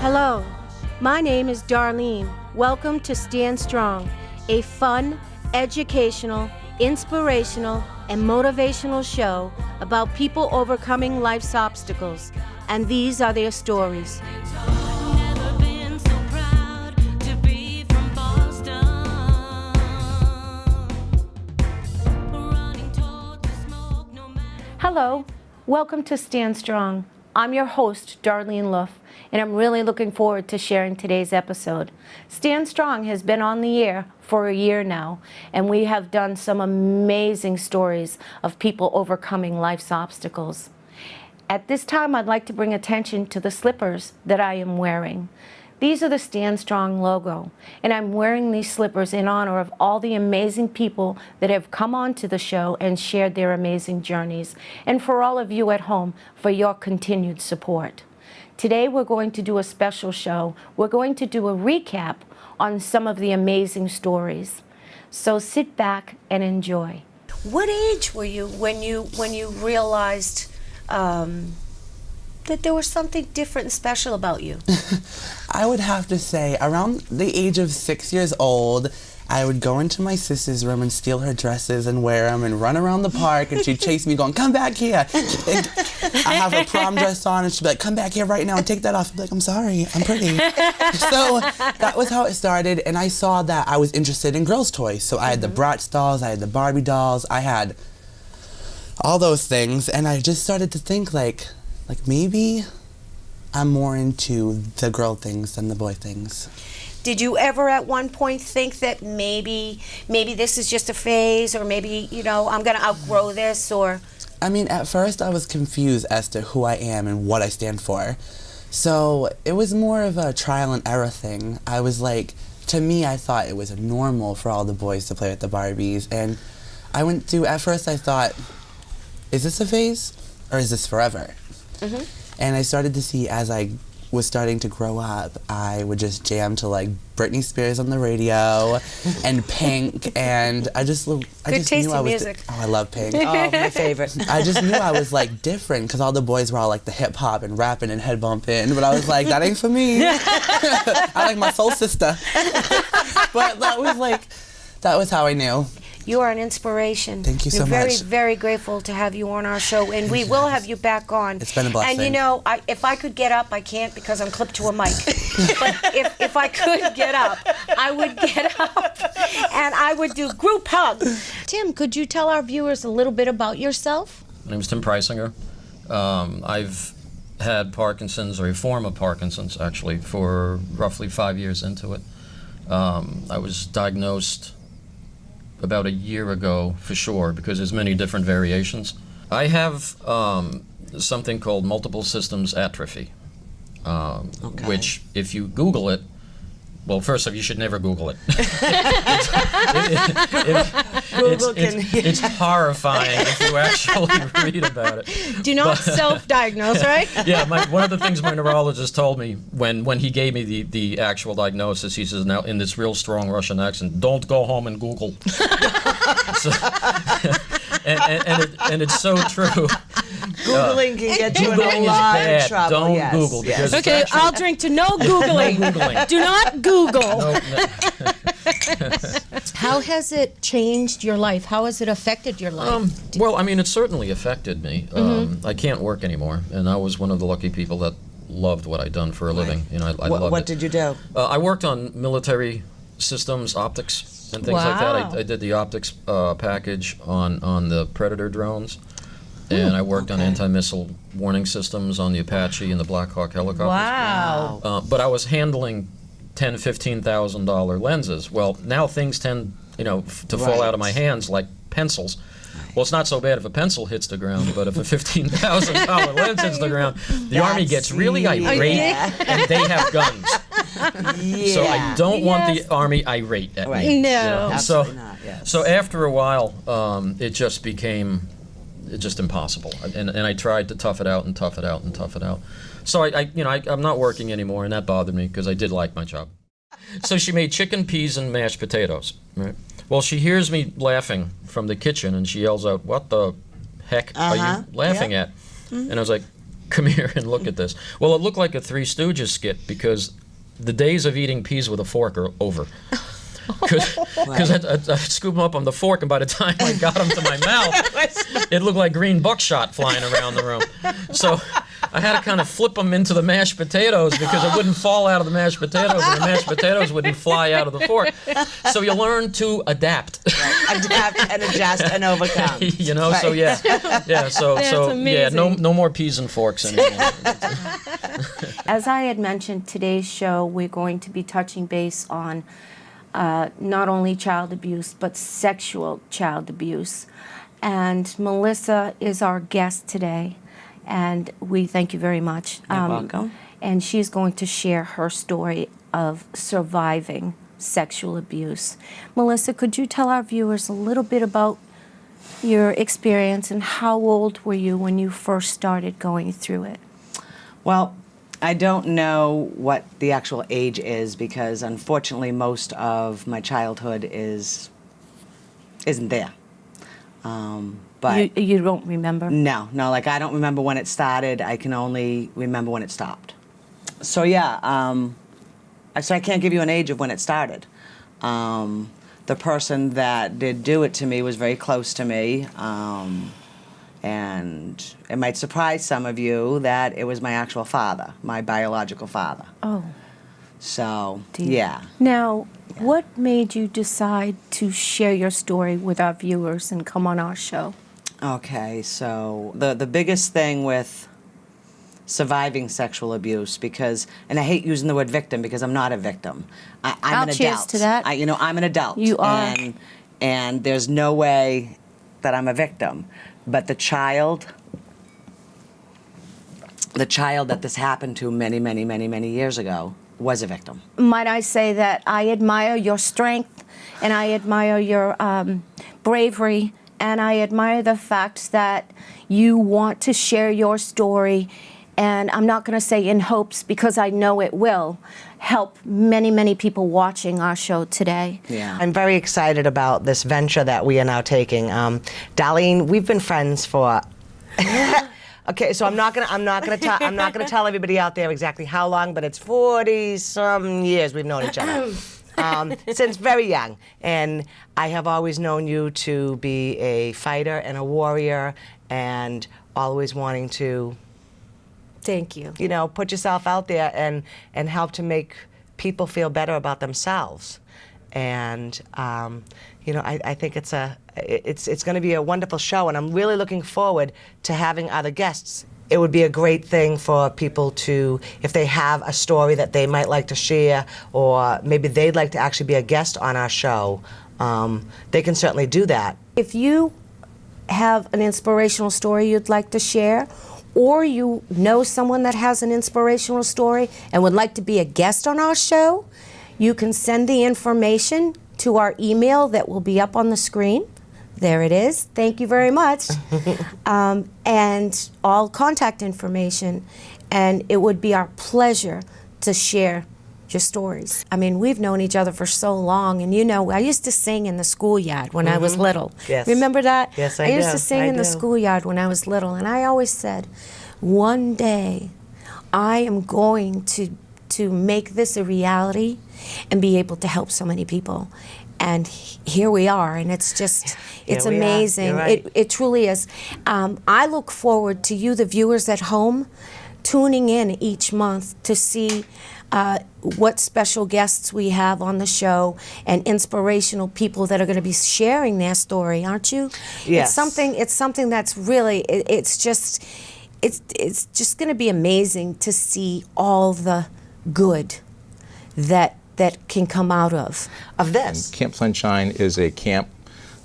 Hello, my name is Darlene. Welcome to Stand Strong, a fun, educational, inspirational, and motivational show about people overcoming life's obstacles. And these are their stories. Hello, welcome to Stand Strong. I'm your host, Darlene Luff, and I'm really looking forward to sharing today's episode. Stand Strong has been on the air for a year now, and we have done some amazing stories of people overcoming life's obstacles. At this time, I'd like to bring attention to the slippers that I am wearing. These are the Stand Strong logo, and I'm wearing these slippers in honor of all the amazing people that have come onto the show and shared their amazing journeys, and for all of you at home for your continued support. Today we're going to do a special show. We're going to do a recap on some of the amazing stories. So sit back and enjoy. What age were you when you realized that there was something different and special about you? I would have to say around the age of 6 years old, I would go into my sister's room and steal her dresses and wear them and run around the park, and she'd chase me going, "Come back here." And I have a prom dress on and she'd be like, "Come back here right now and take that off." I'd be like, "I'm sorry, I'm pretty." So that was how it started, and I saw that I was interested in girls' toys. So I had the Bratz dolls, I had the Barbie dolls, I had all those things, and I just started to think like maybe I'm more into the girl things than the boy things. Did you ever at one point think that maybe this is just a phase, or maybe, I'm going to outgrow this, or? I mean, at first I was confused as to who I am and what I stand for. So it was more of a trial and error thing. I was like, to me, I thought it was normal for all the boys to play with the Barbies. And at first I thought, is this a phase or is this forever? Mm-hmm. And I started to see, as I was starting to grow up, I would just jam to like Britney Spears on the radio and Pink, and I just knew I was music. I love Pink. Oh, my favorite. I just knew I was like different because all the boys were all like the hip hop and rapping and head bumping, but I was like, that ain't for me. I like my soul sister. But that was how I knew. You are an inspiration. Thank you so much. We're very, much. very grateful to have you on our show, and we will have you back on. It's been a blessing. And if I could get up, I can't because I'm clipped to a mic. But if I could get up, I would get up, and I would do group hugs. Tim, could you tell our viewers a little bit about yourself? My name is Tim Preisinger. I've had Parkinson's, or a form of Parkinson's, actually, for roughly 5 years into it. I was diagnosed about a year ago, for sure, because there's many different variations. I have something called multiple systems atrophy, which, if you Google it, well, first off, you should never Google it. It's horrifying if you actually read about it. Do not self-diagnose, right? Yeah, one of the things my neurologist told me when he gave me the actual diagnosis, he says, now in this real strong Russian accent, don't go home and Google. And it's so true. Googling can get you in a lot of trouble. Don't yes. Google. Because okay, I'll drink to no Googling. No Googling. Do not Google. No. How has it changed your life? How has it affected your life? Well, I mean, it certainly affected me. I can't work anymore, and I was one of the lucky people that loved what I'd done for a living. I loved it. What did you do? I worked on military systems, optics, and things like that. I did the optics package on the Predator drones. And I worked on anti-missile warning systems on the Apache and the Black Hawk helicopters. Wow. But I was handling $10,000, $15,000 lenses. Well, now things tend, to fall out of my hands like pencils. Well, it's not so bad if a pencil hits the ground, but if a $15,000 lens hits the ground, the Army gets really irate, and they have guns. Yeah. So I don't want the Army irate at me. No. Absolutely not, yes. So after a while, it just became impossible, and I tried to tough it out and tough it out and tough it out. So I'm not working anymore, and that bothered me because I did like my job. So she made chicken, peas, and mashed potatoes. Right. Well, she hears me laughing from the kitchen, and she yells out, "What the heck are you laughing at?" And I was like, come here and look at this. Well, it looked like a Three Stooges skit because the days of eating peas with a fork are over. Because I'd scoop them up on the fork, and by the time I got them to my mouth, it looked like green buckshot flying around the room. So I had to kind of flip them into the mashed potatoes because it wouldn't fall out of the mashed potatoes, and the mashed potatoes wouldn't fly out of the fork. So you learn to adapt. Right. Adapt and adjust and overcome. You know, Right. so yeah. So yeah, no more peas and forks anymore. As I had mentioned, today's show, we're going to be touching base on not only child abuse, but sexual child abuse. And Melissa is our guest today, and we thank you very much. You're welcome. And she's going to share her story of surviving sexual abuse. Melissa, could you tell our viewers a little bit about your experience and how old were you when you first started going through it? Well, I don't know what the actual age is because unfortunately most of my childhood isn't there. But You don't remember? no, like I don't remember when it started. I can only remember when it stopped. So yeah, so I can't give you an age of when it started. The person that did do it to me was very close to me. And it might surprise some of you that it was my actual father, my biological father. Oh. So, Dear. yeah. Now, what made you decide to share your story with our viewers and come on our show? Okay, so the biggest thing with surviving sexual abuse, because, and I hate using the word victim because I'm not a victim. I'm I'll an adult. cheers to that. I'm an adult. You are. And there's no way that I'm a victim. But the child that this happened to many years ago was a victim. Might I say that I admire your strength, and I admire your bravery, and I admire the fact that you want to share your story, and I'm not going to say in hopes because I know it will help many people watching our show today. Yeah. I'm very excited about this venture that we are now taking. Darlene, we've been friends for. Okay, so I'm not gonna tell everybody out there exactly how long, but it's 40-some years we've known each other. Since very young, and I have always known you to be a fighter and a warrior, and always wanting to, Thank you. put yourself out there and help to make people feel better about themselves. And I think it's going to be a wonderful show, and I'm really looking forward to having other guests. It would be a great thing for people to, if they have a story that they might like to share, or maybe they'd like to actually be a guest on our show, they can certainly do that. If you have an inspirational story you'd like to share, or you know someone that has an inspirational story and would like to be a guest on our show, you can send the information to our email that will be up on the screen. There it is. Thank you very much. And all contact information. And it would be our pleasure to share your stories. I mean, we've known each other for so long, and I used to sing in the schoolyard when I was little. Yes. Remember that? Yes, I used do. to sing I in the do. schoolyard when I was little, and I always said, one day I am going to make this a reality and be able to help so many people. And here we are, and it's just, it's Here we are. amazing. You're right. It truly is. I look forward to you, the viewers at home, tuning in each month to see what special guests we have on the show and inspirational people that are going to be sharing their story, aren't you? Yes. It's something that's really, it's just going to be amazing to see all the good that can come out of this. Camp Sunshine is a camp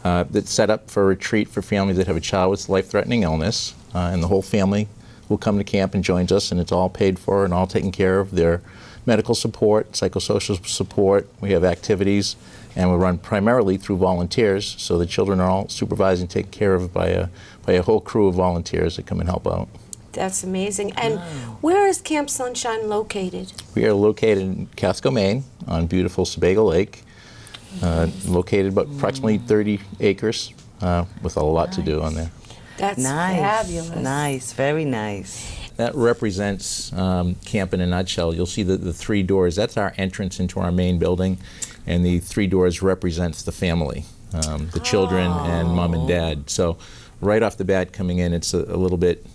that's set up for a retreat for families that have a child with life-threatening illness, and the whole family will come to camp and joins us, and it's all paid for and all taken care of. Their medical support, psychosocial support, we have activities, and we run primarily through volunteers, so the children are all supervised and taken care of by a whole crew of volunteers that come and help out. That's amazing. And where is Camp Sunshine located? We are located in Casco, Maine, on beautiful Sebago Lake, located about approximately 30 acres, with a lot to do on there. That's Nice. fabulous. Nice, very nice. that represents camp in a nutshell. You'll see the 3 doors. That's our entrance into our main building, and the 3 doors represents the family, the children and mom and dad. So right off the bat coming in, it's a little bit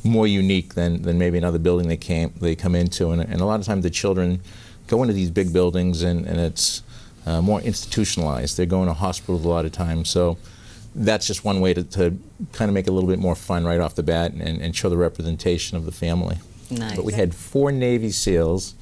more unique than maybe another building they come into. And a lot of times the children go into these big buildings and it's more institutionalized. They're going to hospitals a lot of times. So that's just one way to kind of make it a little bit more fun right off the bat and show the representation of the family. Nice. But we had 4 Navy SEALs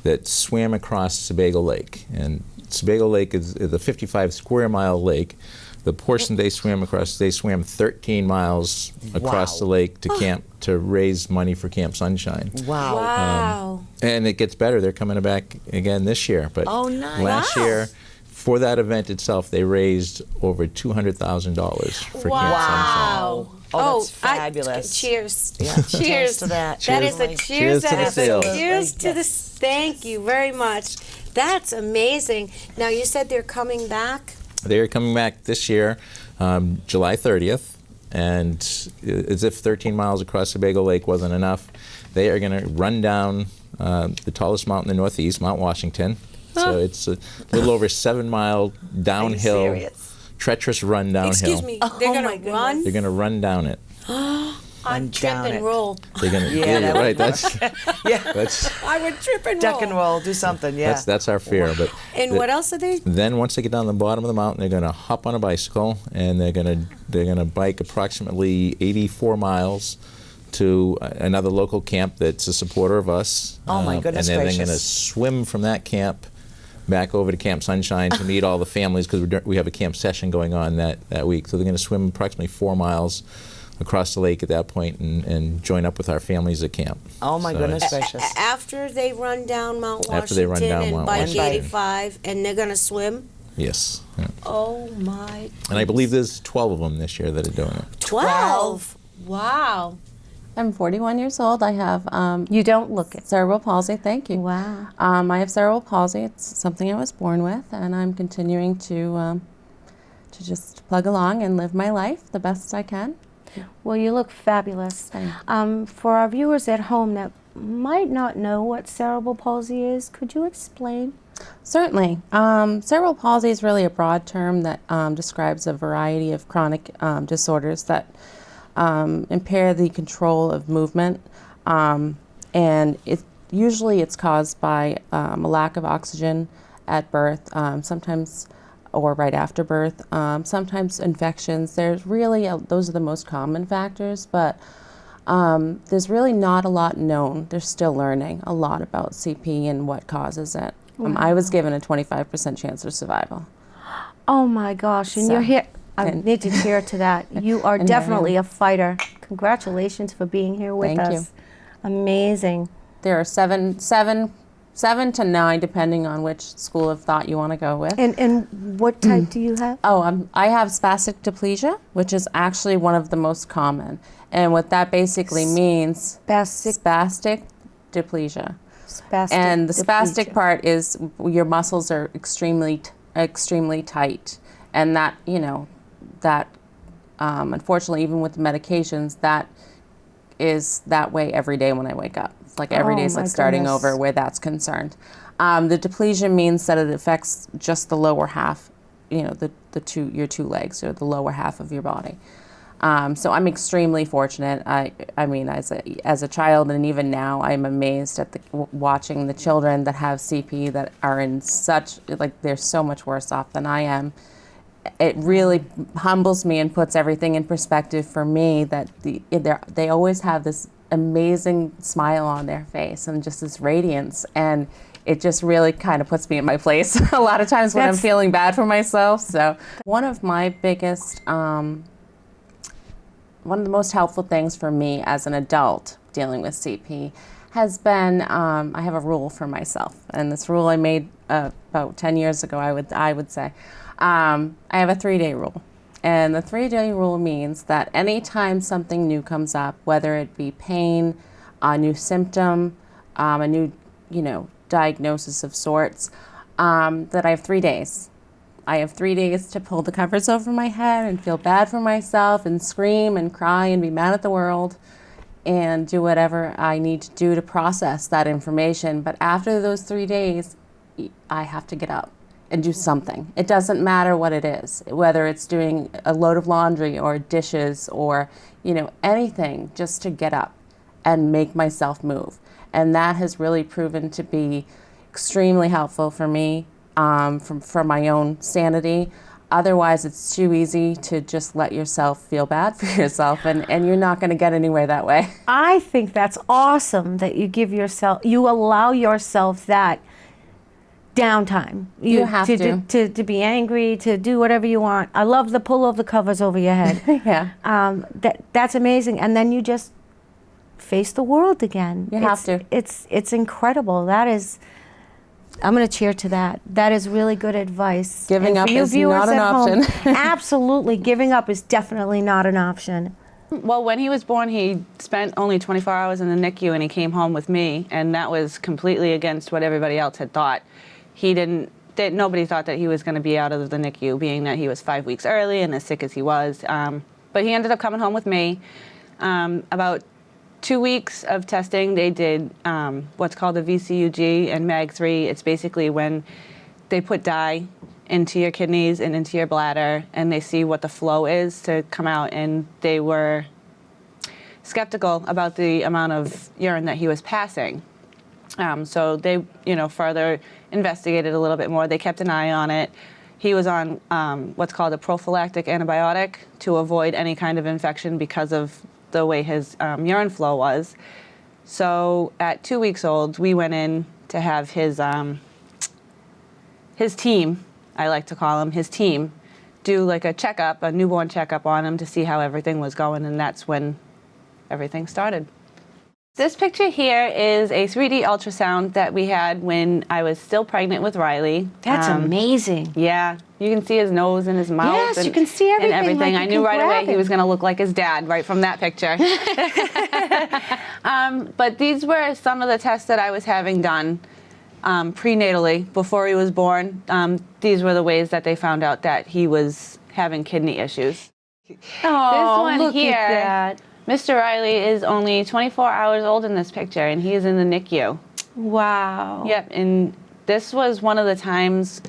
that swam across Sebago Lake. And Sebago Lake is a 55 square mile lake. The portion they swam across, they swam 13 miles across the lake to camp to raise money for Camp Sunshine. Wow. Wow. And it gets better. They're coming back again this year. But Oh, nice. last year, for that event itself, they raised over $200,000 for Camp Wow. Oh, that's fabulous. Cheers. Yeah. Cheers. Cheers to that. That is a Cheers. cheers. Cheers to That the is a sales. cheers to the. Thank you very much. That's amazing. Now you said they're coming back. They're coming back this year, July 30th, and as if 13 miles across Sebago Lake wasn't enough, they are going to run down the tallest mountain in the Northeast, Mount Washington. So it's a little over 7-mile downhill, serious? treacherous run downhill. Excuse me. They're my gonna goodness. run. They're going to run down it. I'd trip down and it. roll. They're going to. Yeah, you're that right. That's Yeah. I would trip and Duck and roll, do something, yeah. that's our fear. But And what else are they? then once they get down the bottom of the mountain, they're going to hop on a bicycle and they're going to bike approximately 84 miles to another local camp that's a supporter of us. Oh, my goodness And then they're going to gracious. swim from that camp back over to Camp Sunshine to meet all the families because we have a camp session going on that week. So they're going to swim approximately 4 miles across the lake at that point and join up with our families at camp. Oh, my So goodness it's- gracious. After they run down Mount Washington After they run down and Mount bike Washington. 85, and they're gonna swim. Yes. Yeah. Oh my! And I believe there's 12 of them this year that are doing it. 12. Wow. I'm 41 years old. I have You don't look it. cerebral palsy. Thank you. Wow. I have cerebral palsy. It's something I was born with, and I'm continuing to just plug along and live my life the best I can. Well, you look fabulous. Thank For our viewers at home that might not know what cerebral palsy is, could you explain? Certainly. Cerebral palsy is really a broad term that describes a variety of chronic disorders that impair the control of movement, and usually it's caused by a lack of oxygen at birth, sometimes or right after birth, sometimes infections. There's really those are the most common factors, but there's really not a lot known. They're still learning a lot about CP and what causes it. I was given a 25% chance of survival. Oh my gosh! And So- you're here. I and- need to cheer to that. You are And here I definitely am. a fighter. Congratulations for being here with Thank you. us. Amazing. There are seven to 9, depending on which school of thought you want to go with. And what type do you have? Oh, I have spastic diplegia, which is actually one of the most common. And what that basically means, spastic diplegia. Spastic And the spastic diplegia. part is your muscles are extremely tight. And that, that unfortunately, even with the medications, that is that way every day when I wake up. It's like every day is my like starting goodness. over where that's concerned. The diplegia means that it affects just the lower half, your two legs or the lower half of your body. So I'm extremely fortunate. I mean, as a child and even now, I'm amazed at watching the children that have CP that are in they're so much worse off than I am. It really humbles me and puts everything in perspective for me that they always have this amazing smile on their face and just this radiance, and it just really kind of puts me in my place a lot of times when I'm feeling bad for myself. So one of my biggest, one of the most helpful things for me as an adult dealing with CP has been, I have a rule for myself, and this rule I made about 10 years ago, I would say. I have a 3-day rule. And the 3-day rule means that anytime something new comes up, whether it be pain, a new symptom, a new, diagnosis of sorts, that I have 3 days. I have 3 days to pull the covers over my head and feel bad for myself and scream and cry and be mad at the world. and do whatever I need to do to process that information. But after those 3 days, I have to get up and do something. It doesn't matter what it is, whether it's doing a load of laundry or dishes or, you know, anything, just to get up and make myself move. And that has really proven to be extremely helpful for me, for my own sanity. Otherwise, it's too easy to just let yourself feel bad for yourself, and you're not going to get anywhere that way. I think that's awesome that you allow yourself that downtime. You have to be angry, to do whatever you want. I love the pull of the covers over your head. Yeah. That's amazing. And then you just face the world again. You have to. It's incredible. That is, I'm going to cheer to that. That is really good advice. Giving And up for you is viewers not an at home, option. absolutely, giving up is definitely not an option. Well, when he was born, he spent only 24 hours in the NICU, and he came home with me, and that was completely against what everybody else had thought. Nobody thought that he was going to be out of the NICU, being that he was 5 weeks early and as sick as he was. But he ended up coming home with me. About 2 weeks of testing, they did what's called a VCUG and MAG3. It's basically when they put dye into your kidneys and into your bladder, and they see what the flow is to come out, and they were skeptical about the amount of urine that he was passing. So they, further investigated a little bit more. They kept an eye on it. He was on what's called a prophylactic antibiotic to avoid any kind of infection because of the way his urine flow was. So at 2 weeks old, we went in to have his team, I like to call him, his team, do like a checkup, a newborn checkup on him to see how everything was going, and that's when everything started. This picture here is a 3D ultrasound that we had when I was still pregnant with Riley. That's amazing. Yeah, you can see his nose and his mouth. Yes, and, you can see everything. And everything. Like I you knew can right away grab he it. was going to look like his dad right from that picture. But these were some of the tests that I was having done prenatally before he was born. These were the ways that they found out that he was having kidney issues. Oh, This one look here, at that. Mr. Riley is only 24 hours old in this picture, and he is in the NICU. Wow. Yep, and this was one of the times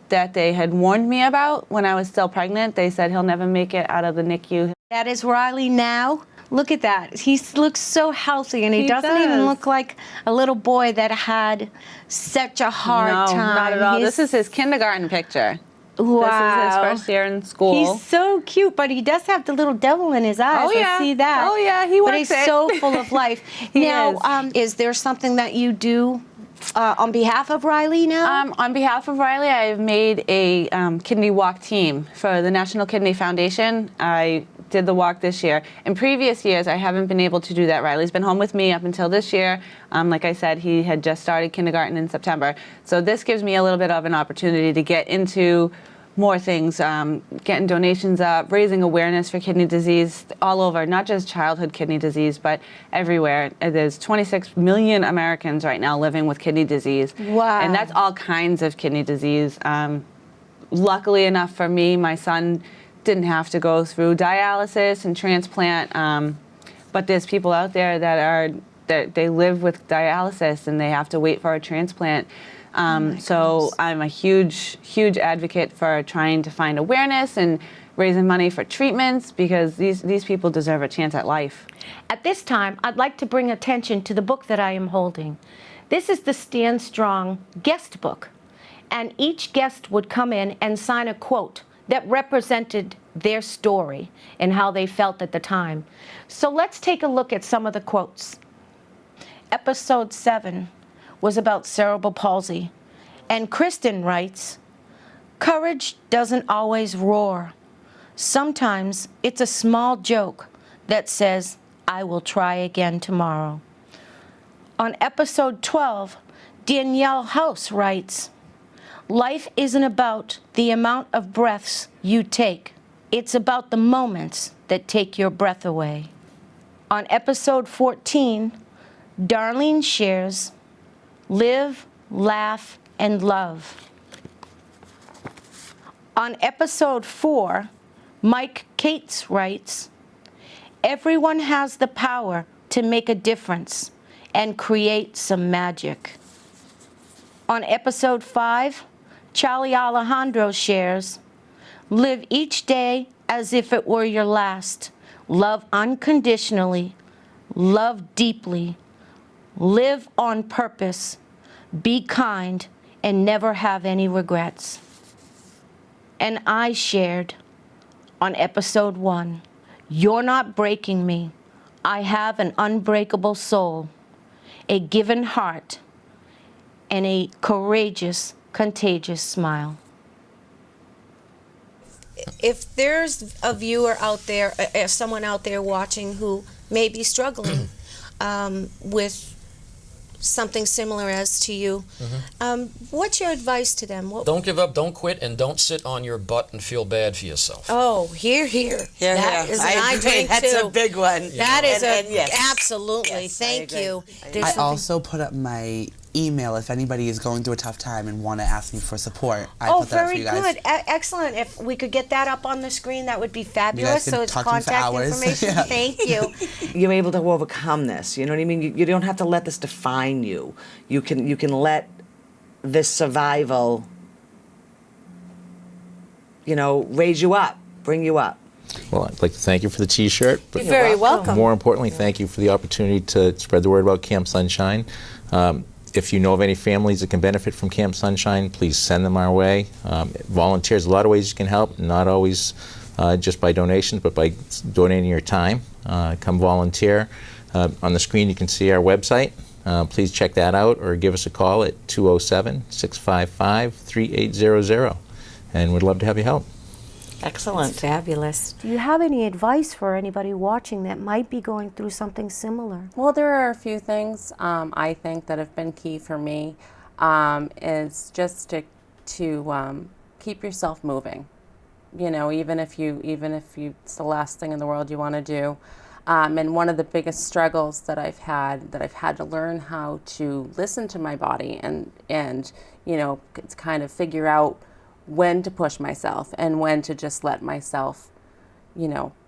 that they had warned me about when I was still pregnant. They said he'll never make it out of the NICU. That is Riley now. Look at that. He looks so healthy, and he doesn't even does. look like a little boy that had such a hard No, time. not at all. He's- This is his kindergarten picture. Wow. This is his first year in school. He's so cute, but he does have the little devil in his eyes. Oh, yeah. I see that. Oh, yeah, he But works he's it. so full of life. He Now, is. is there something that you do on behalf of Riley now? On behalf of Riley, I've made a kidney walk team for the National Kidney Foundation. I did the walk this year. In previous years, I haven't been able to do that. Riley's been home with me up until this year. Like I said, he had just started kindergarten in September. So this gives me a little bit of an opportunity to get into more things, getting donations up, raising awareness for kidney disease all over, not just childhood kidney disease, but everywhere. There's 26 million Americans right now living with kidney disease. Wow. And that's all kinds of kidney disease. Luckily enough for me, my son didn't have to go through dialysis and transplant, but there's people out there that they live with dialysis and they have to wait for a transplant. So I'm a huge, huge advocate for trying to find awareness and raising money for treatments because these people deserve a chance at life. At this time, I'd like to bring attention to the book that I am holding. This is the Stand Strong guest book, and each guest would come in and sign a quote that represented their story and how they felt at the time. So let's take a look at some of the quotes. Episode 7 was about cerebral palsy, and Kristen writes, "Courage doesn't always roar. Sometimes it's a small joke that says, 'I will try again tomorrow.'" On episode 12, Danielle House writes, "Life isn't about the amount of breaths you take. It's about the moments that take your breath away." On episode 14, Darlene shares, "Live, laugh, and love." On episode 4, Mike Cates writes, "Everyone has the power to make a difference and create some magic. On episode 5, Charlie Alejandro shares, live each day as if it were your last. Love unconditionally. Love deeply. Live on purpose. Be kind and never have any regrets. And I shared on episode 1, you're not breaking me. I have an unbreakable soul, a given heart, and a courageous, contagious smile. If there's a viewer out there, someone out there watching who may be struggling with something similar as to you, what's your advice to them? What, Don't give up, don't quit, and don't sit on your butt and feel bad for yourself. oh, here. That is an I drink That's too. a big one. That is And yes. absolutely. Yes, I Thank agree. you. I also put up my email if anybody is going through a tough time and want to ask me for support. I Oh, put that up for very you guys. good. Excellent. If we could get that up on the screen, that would be fabulous. can So it's talk to me for contact hours. information. Yeah. Thank you. You're able to overcome this. You know what I mean? You don't have to let this define you. You can let this survival, raise you up, bring you up. Well, I'd like to thank you for the T-shirt, but You're very welcome. more importantly, thank you for the opportunity to spread the word about Camp Sunshine. If you know of any families that can benefit from Camp Sunshine, please send them our way. Volunteers, a lot of ways you can help, not always just by donations, but by donating your time. Come volunteer. On the screen you can see our website. Please check that out or give us a call at 207-655-3800. And we'd love to have you help. Excellent. Fabulous. Do you have any advice for anybody watching that might be going through something similar? Well, there are a few things I think that have been key for me. Is just to keep yourself moving. Even if it's the last thing in the world you want to do. And one of the biggest struggles that I've had to learn how to listen to my body and kind of figure out when to push myself and when to just let myself,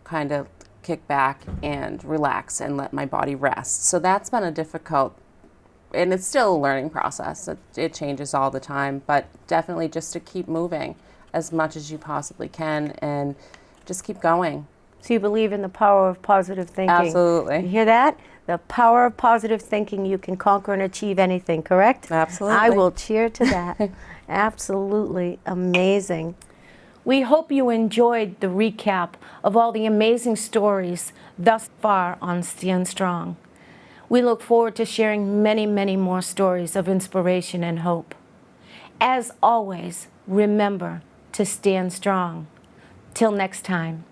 kind of kick back and relax and let my body rest. So that's been a difficult, and it's still a learning process. It changes all the time, but definitely just to keep moving as much as you possibly can and just keep going. So you believe in the power of positive thinking? Absolutely. You hear that? The power of positive thinking, you can conquer and achieve anything, correct? Absolutely. I will cheer to that. Absolutely amazing. We hope you enjoyed the recap of all the amazing stories thus far on Stand Strong. We look forward to sharing many, many more stories of inspiration and hope. As always, remember to stand strong. Till next time.